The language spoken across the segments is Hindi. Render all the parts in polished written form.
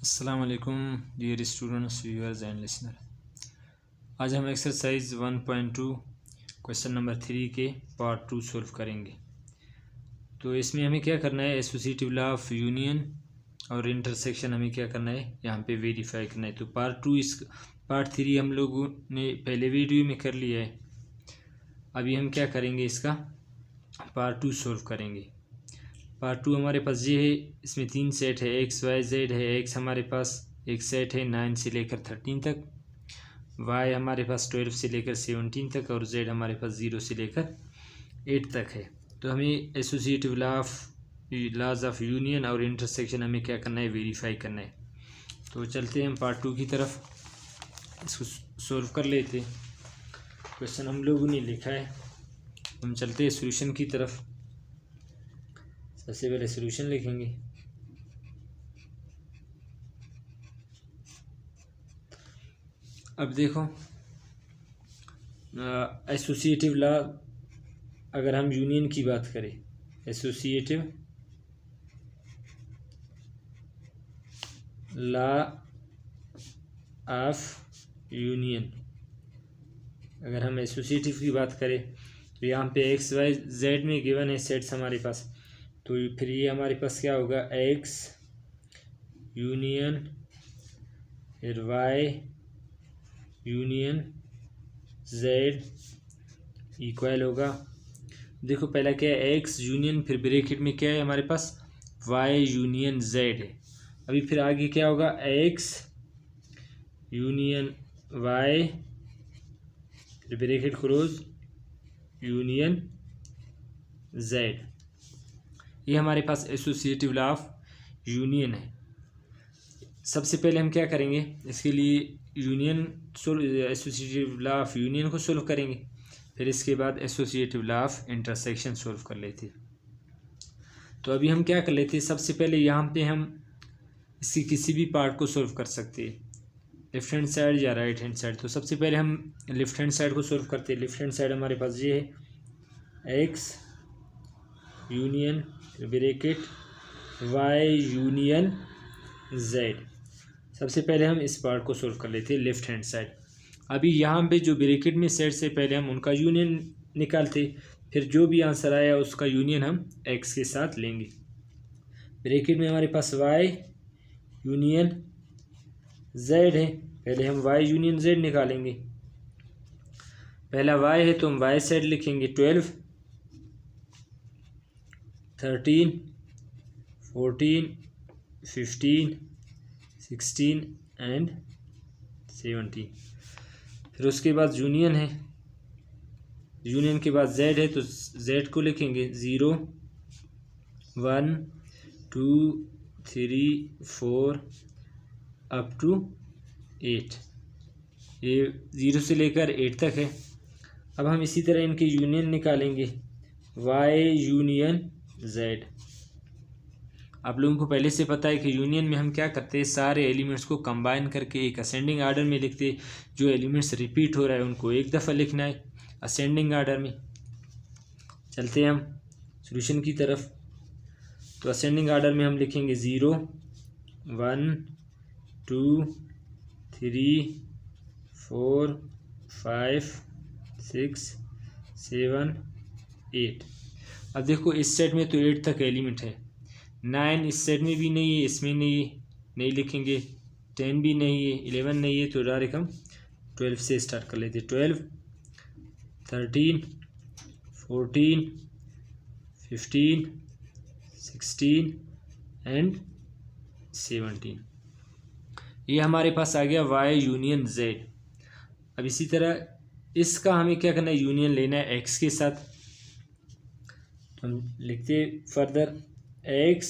अस्सलाम वालेकुम dear students viewers and listener. आज हम एक्सरसाइज 1.2 क्वेश्चन नंबर 3 के पार्ट 2 सॉल्व करेंगे। तो इसमें हमें क्या करना है, एसोसिएटिव लॉ ऑफ यूनियन और इंटरसेक्शन हमें क्या करना है, यहाँ पे वेरीफाई करना है। तो पार्ट 3 हम लोगों ने पहले वीडियो में कर लिया है। अभी हम क्या करेंगे, इसका पार्ट 2 सॉल्व करेंगे। पार्ट 2 हमारे पास ये है, इसमें 3 सेट है, एक्स वाई जेड है। एक्स हमारे पास एक सेट है 9 से लेकर 13 तक, वाई हमारे पास 12 से लेकर 17 तक, और जेड हमारे पास 0 से लेकर 8 तक है। तो हमें एसोसिएटिव लॉज ऑफ यूनियन और इंटरसेक्शन हमें क्या करना है, वेरीफाई करना है। तो चलते हैं हम पार्ट 2 की तरफ, इसको सॉल्व कर लेते। क्वेश्चन हम लोगों ने लिखा है, हम चलते हैं सॉल्यूशन की तरफ। सबसे पहले सॉल्यूशन लिखेंगे। अब देखो, एसोसिएटिव लॉ, अगर हम यूनियन की बात करें, एसोसिएटिव लॉ ऑफ यूनियन, अगर हम एसोसिएटिव की बात करें तो यहाँ पे एक्स वाई जेड में गिवन है सेट्स हमारे पास। तो फिर ये हमारे पास क्या होगा, एक्स यूनियन फिर वाई यूनियन जेड इक्वल होगा। देखो पहला क्या है, एक्स यूनियन, फिर ब्रैकेट में क्या है हमारे पास, वाई यूनियन जेड है। अभी फिर आगे क्या होगा, एक्स यूनियन वाई फिर ब्रैकेट क्लोज यूनियन जेड। ये हमारे पास एसोसिएटिव लॉ ऑफ यूनियन है। सबसे पहले हम क्या करेंगे, इसके लिए एसोसिएटिव लॉ ऑफ यूनियन को सोल्व करेंगे, फिर इसके बाद associative law of intersection solve कर लेते। तो अभी हम क्या कर लेते हैं, सबसे पहले यहाँ पे हम इसकी किसी भी पार्ट को सोल्व कर सकते हैं, लेफ्ट हैंड साइड या राइट हैंड साइड। तो सबसे पहले हम लेफ्ट हैंड साइड को सोल्व करते हैं। लेफ्ट हैंड साइड हमारे पास ये है, X union bracket Y union Z. सबसे पहले हम इस पार्ट को सोल्व कर लेते हैं, लेफ्ट हैंड साइड। अभी यहाँ पे जो ब्रैकेट में सेट से पहले हम उनका यूनियन निकालते, फिर जो भी आंसर आया उसका यूनियन हम एक्स के साथ लेंगे। ब्रैकेट में हमारे पास वाई यूनियन जेड है, पहले हम वाई यूनियन जेड निकालेंगे। पहला वाई है तो हम वाई साइड लिखेंगे, 12 13 14 15 16 एंड 17। फिर उसके बाद यूनियन है, यूनियन के बाद जेड है तो जेड को लिखेंगे 0 1 2 3 4 अप टू 8। ये 0 से लेकर 8 तक है। अब हम इसी तरह इनके यूनियन निकालेंगे, वाई यूनियन जेड। आप लोगों को पहले से पता है कि यूनियन में हम क्या करते हैं, सारे एलिमेंट्स को कंबाइन करके एक असेंडिंग आर्डर में लिखते हैं। जो एलिमेंट्स रिपीट हो रहा है उनको एक दफ़ा लिखना है असेंडिंग आर्डर में। चलते हैं हम सॉल्यूशन की तरफ। तो असेंडिंग आर्डर में हम लिखेंगे 0 1 2 3 4 5 6 7 8। अब देखो इस सेट में तो 8 तक एलिमेंट है, 9 इस सेट में भी नहीं है, इसमें नहीं लिखेंगे, 10 भी नहीं है, 11 नहीं है, तो डायरेक्ट हम 12 से स्टार्ट कर लेते। 12 13 14 15 16 एंड 17। ये हमारे पास आ गया वाई यूनियन जेड। अब इसी तरह इसका हमें क्या करना है, यूनियन लेना है एक्स के साथ। तो हम लिखते फर्दर एक्स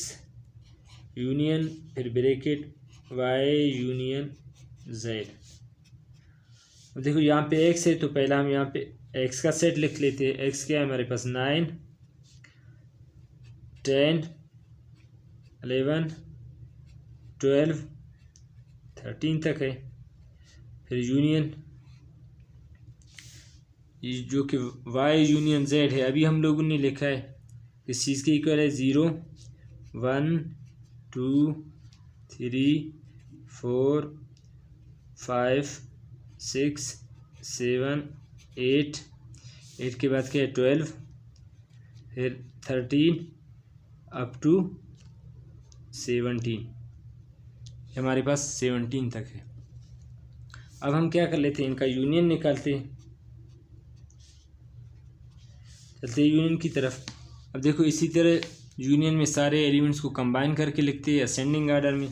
यूनियन फिर ब्रैकेट वाई यूनियन जेड। देखो यहाँ पे एक्स है तो पहला हम यहाँ पे एक्स का सेट लिख लेते हैं। एक्स क्या है हमारे पास, 9 10 11 12 13 तक है। फिर यूनियन, ये जो कि वाई यूनियन जेड है, अभी हम लोगों ने लिखा है इस चीज़ के इक्वल है 0 1 2 3 4 5 6 7 8, 8 के बाद क्या है 12, फिर 13 अप टू 17, हमारे पास 17 तक है। अब हम क्या कर लेते हैं, इनका यूनियन निकालते हैं। चलते हैं यूनियन की तरफ। अब देखो इसी तरह यूनियन में सारे एलिमेंट्स को कंबाइन करके लिखते हैं असेंडिंग आर्डर में।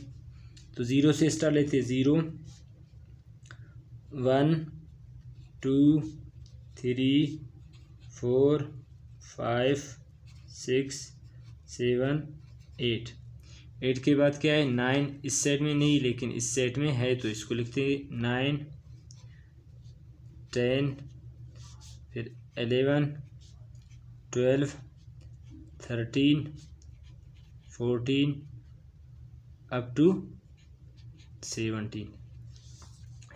तो 0 से स्टार्ट लेते हैं, 0 1 2 3 4 5 6 7 8, 8 के बाद क्या है 9, इस सेट में नहीं लेकिन इस सेट में है तो इसको लिखते हैं 9 10, फिर 11 12 13 14 अप टू 17।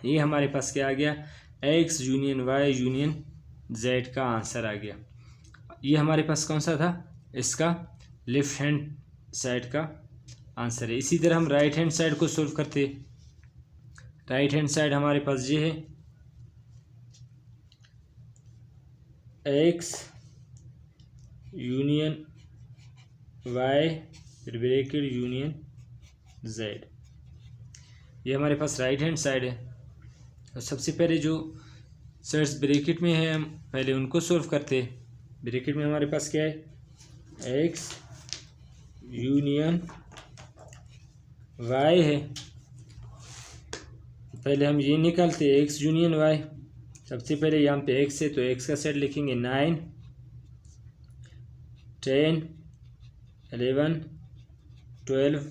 ये हमारे पास क्या आ गया, X union Y union Z का आंसर आ गया। ये हमारे पास कौन सा था, इसका लेफ्ट हैंड साइड का आंसर है। इसी तरह हम राइट हैंड साइड को सोल्व करते। राइट हैंड साइड हमारे पास ये है, एक्स यूनियन वाई फिर ब्रैकेट यूनियन जेड, ये हमारे पास राइट हैंड साइड है। तो सबसे पहले जो साइड्स ब्रैकेट में है हम पहले उनको सोल्व करते हैं। ब्रैकेट में हमारे पास क्या है, एक्स यूनियन वाई है, पहले हम ये निकालते हैं एक्स यूनियन वाई। सबसे पहले यहाँ पे एक्स है तो एक्स का सेट लिखेंगे 9 10 11 12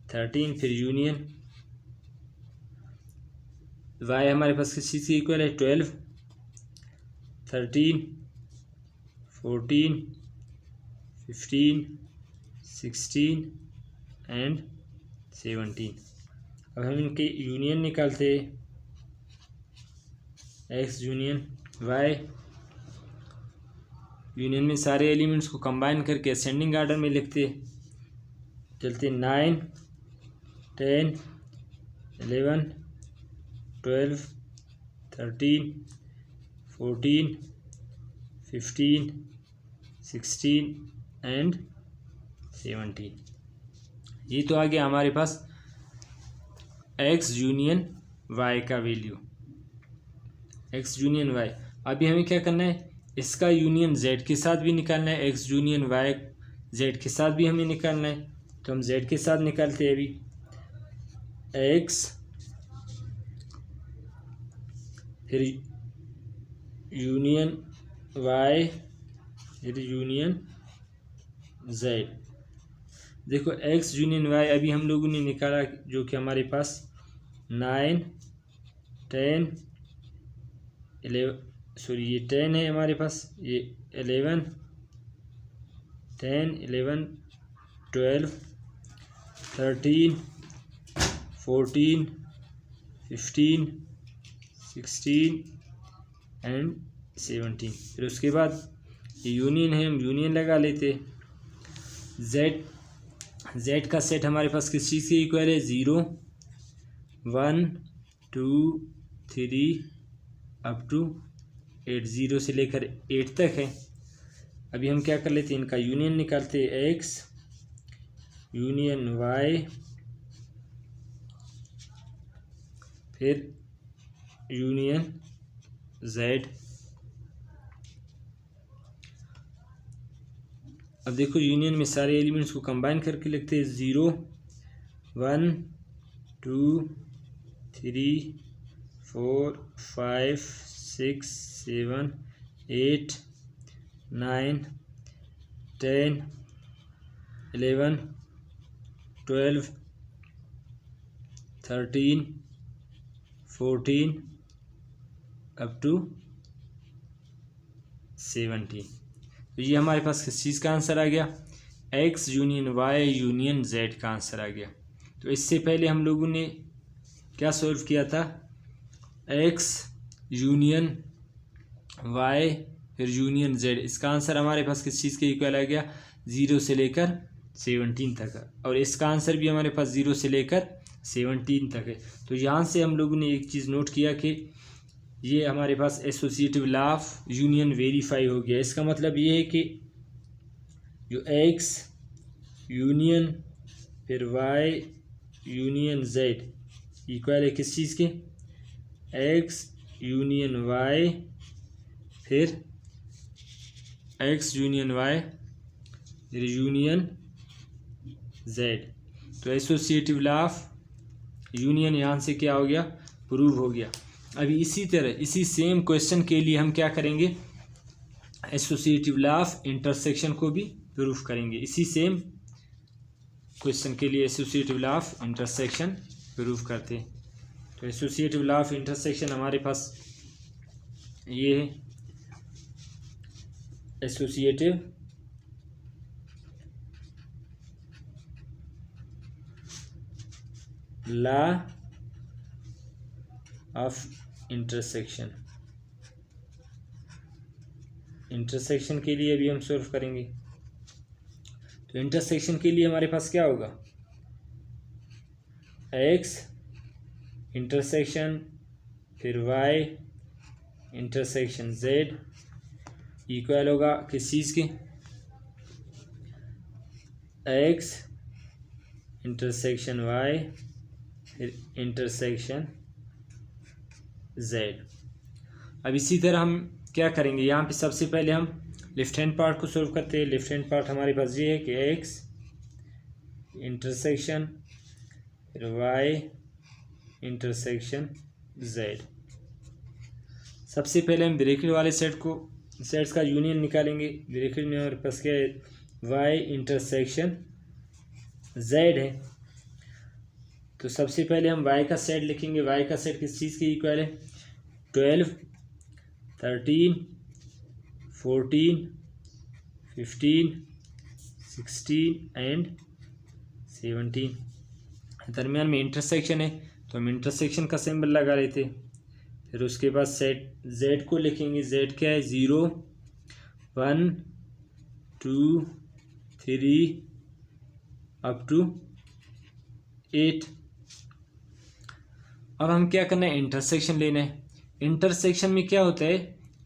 13, फिर यूनियन वाई हमारे पास किस चीज़ की इक्वल है 12 13 14 15 16 एंड 17। अब हम इनके यूनियन निकालते हैं, एक्स यूनियन वाई। यूनियन में सारे एलिमेंट्स को कंबाइन करके असेंडिंग आर्डर में लिखते। चलते 9 10 11 12 13 14 15 16 एंड 17। ये तो आ गया हमारे पास एक्स यूनियन वाई का वैल्यू, एक्स यूनियन वाई। अभी हमें क्या करना है, इसका यूनियन जेड के साथ भी निकालना है, एक्स यूनियन वाई जेड के साथ भी हमें निकालना है। तो हम जेड के साथ निकालते हैं। अभी एक्स फिर यूनियन वाई फिर यूनियन जेड। देखो एक्स यूनियन वाई अभी हम लोगों ने निकाला जो कि हमारे पास 9 10 11 सॉरी ये 10 है हमारे पास, ये 11 10 11 12 13 14 15 16 एंड 17। फिर उसके बाद ये यूनियन है, हम यूनियन लगा लेते। जेड का सेट हमारे पास किस चीज़ के इक्वल है, 0 1 2 3 अप टू 8, 0 से लेकर 8 तक है। अभी हम क्या कर लेते हैं, इनका यूनियन निकालते हैं, एक्स यूनियन वाई फिर यूनियन जेड। अब देखो यूनियन में सारे एलिमेंट्स को कंबाइन करके लिखते हैं, 0 1 2 3 4 5 6 7 8 9 10 11 12 13 14 अप टू 17। तो ये हमारे पास किस चीज़ का आंसर आ गया, X union Y union Z का आंसर आ गया। तो इससे पहले हम लोगों ने क्या सॉल्व किया था, एक्स यूनियन वाई फिर यूनियन जेड। इसका आंसर हमारे पास किस चीज़ के इक्वल आ गया, 0 से लेकर 17 तक है, और इसका आंसर भी हमारे पास 0 से लेकर 17 तक है। तो यहाँ से हम लोगों ने एक चीज़ नोट किया कि ये हमारे पास associative law of union verify हो गया। इसका मतलब ये है कि जो एक्स यूनियन फिर वाई यूनियन जेड इक्वल है किस चीज़ के, एक्स यूनियन वाई फिर एक्स यूनियन वाई फिर यूनियन जेड। तो एसोसिएटिव लॉ ऑफ यूनियन यहाँ से क्या हो गया, प्रूव हो गया। अभी इसी तरह इसी सेम क्वेश्चन के लिए हम क्या करेंगे, एसोसिएटिव लॉ ऑफ इंटरसेक्शन को भी प्रूफ करेंगे। इसी सेम क्वेश्चन के लिए associative law of intersection proof करते हैं। तो एसोसिएटिव लॉ ऑफ इंटरसेक्शन हमारे पास ये है, associative law of intersection. Intersection के लिए अभी हम सॉल्व करेंगे। तो इंटरसेक्शन के लिए हमारे पास क्या होगा, एक्स इंटरसेक्शन फिर वाई इंटरसेक्शन जेड इक्वल होगा किस चीज़ के, एक्स इंटरसेक्शन वाई फिर इंटरसेक्शन जेड। अब इसी तरह हम क्या करेंगे, यहाँ पे सबसे पहले हम लेफ्ट हैंड पार्ट को सॉल्व करते हैं। लेफ्ट हैंड पार्ट हमारे पास ये है कि एक्स इंटरसेक्शन फिर वाई इंटरसेक्शन जेड। सबसे पहले हम ब्रैकेट वाले सेट्स का यूनियन निकालेंगे। ब्रैकेट में हमारे पास क्या है, वाई इंटरसेक्शन जेड है। तो सबसे पहले हम वाई का सेट लिखेंगे। वाई का सेट किस चीज़ के इक्वल है, 12 13 14 15 16 एंड 17। दरमियान में इंटरसेक्शन है तो हम इंटरसेक्शन का सिंबल लगा लेते। फिर उसके बाद सेट जेड को लिखेंगे। जेड क्या है, 0 1 2 3 अप टू 8। अब हम क्या करना है, इंटरसेक्शन लेना है। इंटरसेक्शन में क्या होता है,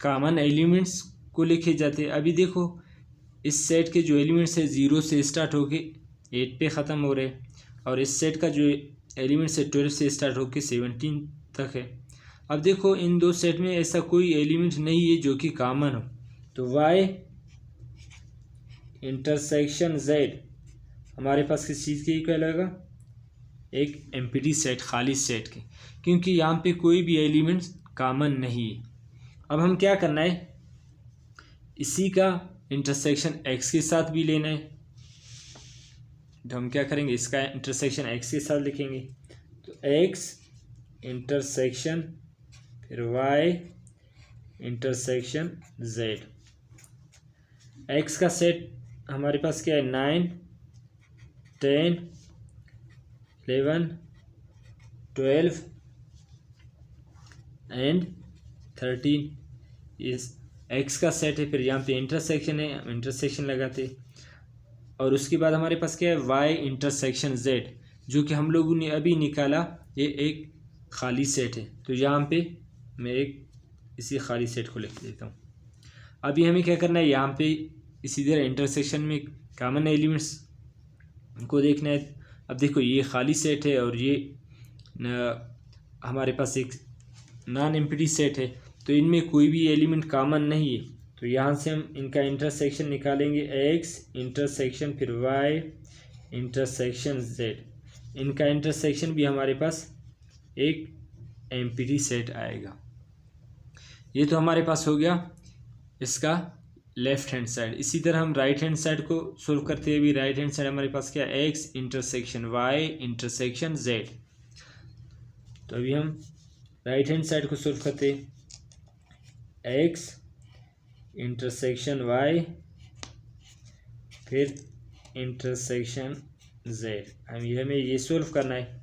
कॉमन एलिमेंट्स को लिखे जाते हैं। अभी देखो इस सेट के जो एलिमेंट्स है 0 से स्टार्ट होके 8 पे ख़त्म हो रहे हैं, और इस सेट का जो एलिमेंट्स है 12 से स्टार्ट होके 17 तक है। अब देखो इन दो सेट में ऐसा कोई एलिमेंट नहीं है जो कि कॉमन हो, तो वाई इंटरसेक्शन जेड हमारे पास किस चीज़ के इक्वल होगा, एक एम्प्टी सेट, खाली सेट के, क्योंकि यहाँ पे कोई भी एलिमेंट्स कॉमन नहीं है। अब हम क्या करना है, इसी का इंटरसेक्शन एक्स के साथ भी लेना है। तो हम क्या करेंगे, इसका इंटरसेक्शन एक्स के साथ लिखेंगे। तो एक्स इंटरसेक्शन फिर वाई इंटरसेक्शन जेड। एक्स का सेट हमारे पास क्या है, 9 10 11 12 एंड 13 इस एक्स का सेट है। फिर यहाँ पे इंटरसेक्शन है, हम इंटरसेक्शन लगाते। और उसके बाद हमारे पास क्या है, वाई इंटरसेक्शन जेड, जो कि हम लोगों ने अभी निकाला, ये एक खाली सेट है। तो यहाँ पे मैं एक इसी खाली सेट को लिख देता हूँ। अभी हमें क्या करना है, यहाँ पे इसी तरह इंटरसेक्शन में कॉमन एलिमेंट्स को देखना है। अब देखो ये खाली सेट है और ये हमारे पास एक नॉन एम्प्टी सेट है, तो इनमें कोई भी एलिमेंट कॉमन नहीं है। तो यहाँ से हम इनका इंटरसेक्शन निकालेंगे, एक्स इंटरसेक्शन फिर वाई इंटरसेक्शन जेड। इनका इंटरसेक्शन भी हमारे पास एक एम्प्टी सेट आएगा। ये तो हमारे पास हो गया इसका लेफ्ट हैंड साइड। इसी तरह हम राइट हैंड साइड को सोल्व करते हैं। अभी राइट हैंड साइड हमारे पास क्या, X intersection Y intersection Z. तो अभी हम राइट हैंड साइड को सोल्व करते हैं, एक्स इंटरसेक्शन वाई फिर इंटरसेक्शन जेड। हमें ये सोल्व करना है।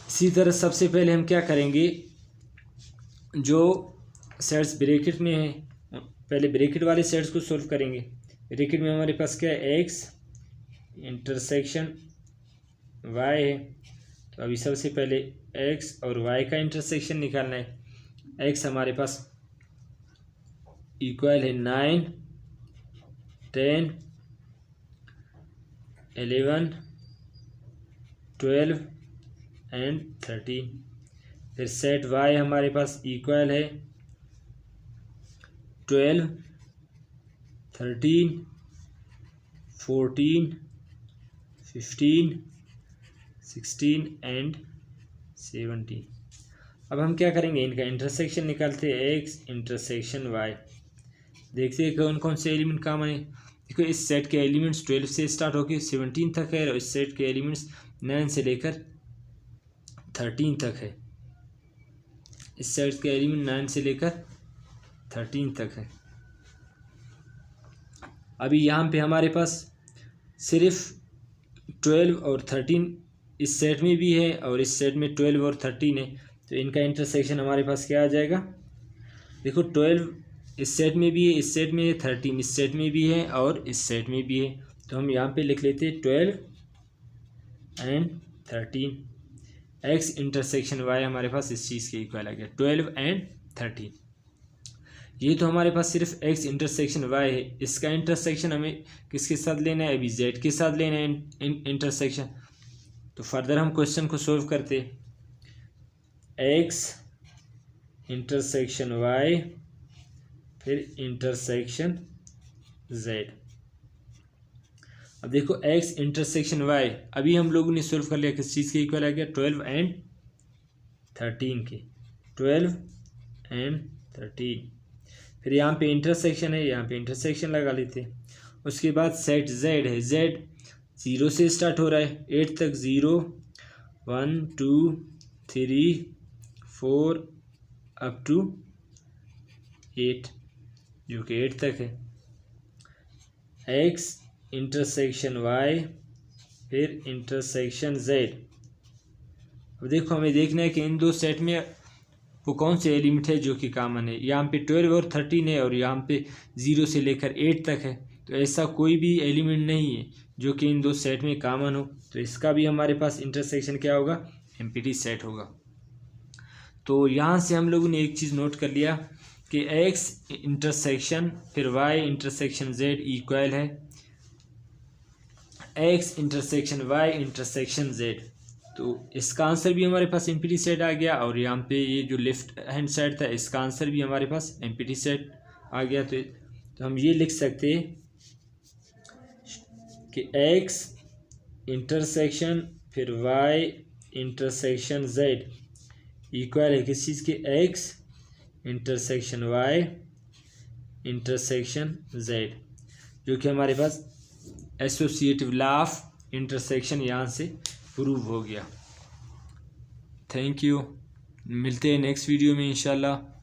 इसी तरह सबसे पहले हम क्या करेंगे, जो सेट्स ब्रैकेट में है पहले ब्रैकेट वाले सेट्स को सोल्व करेंगे। ब्रैकेट में हमारे पास क्या है, एक्स इंटरसेक्शन वाई है। तो अभी सबसे पहले एक्स और वाई का इंटरसेक्शन निकालना है। एक्स हमारे पास इक्वल है 9, 10, 11, 12 एंड 13। फिर सेट वाई हमारे पास इक्वल है 12, 13, 14, 15, 16 एंड 17। अब हम क्या करेंगे, इनका इंटरसेक्शन निकालते हैं, एक्स इंटरसेक्शन वाई। देखते हैं कौन कौन से एलिमेंट कॉमन है। देखो इस सेट के एलिमेंट्स 12 से स्टार्ट होकर 17 तक है और इस सेट के एलिमेंट्स 9 से लेकर 13 तक है। इस सेट के एलिमेंट 9 से लेकर 13 तक है। अभी यहाँ पे हमारे पास सिर्फ 12 और 13 इस सेट में भी है और इस सेट में 12 और 13 है। तो इनका इंटरसेक्शन हमारे पास क्या आ जाएगा, देखो 12 इस सेट में भी है, इस सेट में है, 13 इस सेट में भी है और इस सेट में भी है। तो हम यहाँ पे लिख लेते हैं 12 एंड 13। एक्स इंटरसेक्शन वाई हमारे पास इस चीज़ के इक्वल आ गया 12 एंड 13। ये तो हमारे पास सिर्फ एक्स इंटरसेक्शन वाई है। इसका इंटरसेक्शन हमें किसके साथ लेना है, अभी जेड के साथ लेना है इंटरसेक्शन। तो फर्दर हम क्वेश्चन को सोल्व करते, एक्स इंटरसेक्शन वाई फिर इंटरसेक्शन जेड। अब देखो एक्स इंटरसेक्शन वाई अभी हम लोगों ने सोल्व कर लिया, किस चीज़ के इक्वल आ गया 12 एंड 13 के, 12 एंड 13। फिर यहाँ पे इंटरसेक्शन है, यहाँ पे इंटरसेक्शन लगा लेते। उसके बाद सेट जेड है, जेड 0 से स्टार्ट हो रहा है 8 तक, 0 1 2 3 4 अप टू 8 जो कि 8 तक है। एक्स इंटरसेक्शन वाई फिर इंटरसेक्शन जेड। अब देखो हमें देखना है कि इन दो सेट में वो कौन से एलिमेंट है जो कि कॉमन है। यहाँ पे 12 और 13 है और यहाँ पे 0 से लेकर 8 तक है। तो ऐसा कोई भी एलिमेंट नहीं है जो कि इन दो सेट में कॉमन हो। तो इसका भी हमारे पास इंटरसेक्शन क्या होगा, एम्प्टी सेट होगा। तो यहाँ से हम लोगों ने एक चीज़ नोट कर लिया कि एक्स इंटरसेक्शन फिर वाई इंटरसेक्शन जेड इक्वल है X intersection Y intersection Z. तो इसका आंसर भी हमारे पास एम्प्टी सेट आ गया और यहाँ पे ये जो लेफ्ट हैंड साइड था इसका आंसर भी हमारे पास एम्प्टी सेट आ गया। तो हम ये लिख सकते हैं कि एक्स इंटरसेक्शन फिर वाई इंटरसेक्शन जेड इक्वल है किस चीज़ के, X intersection Y intersection Z, जो कि हमारे पास एसोसिएटिव लॉ ऑफ इंटरसेक्शन यहाँ से प्रूव हो गया। थैंक यू, मिलते हैं नेक्स्ट वीडियो में इंशाल्लाह।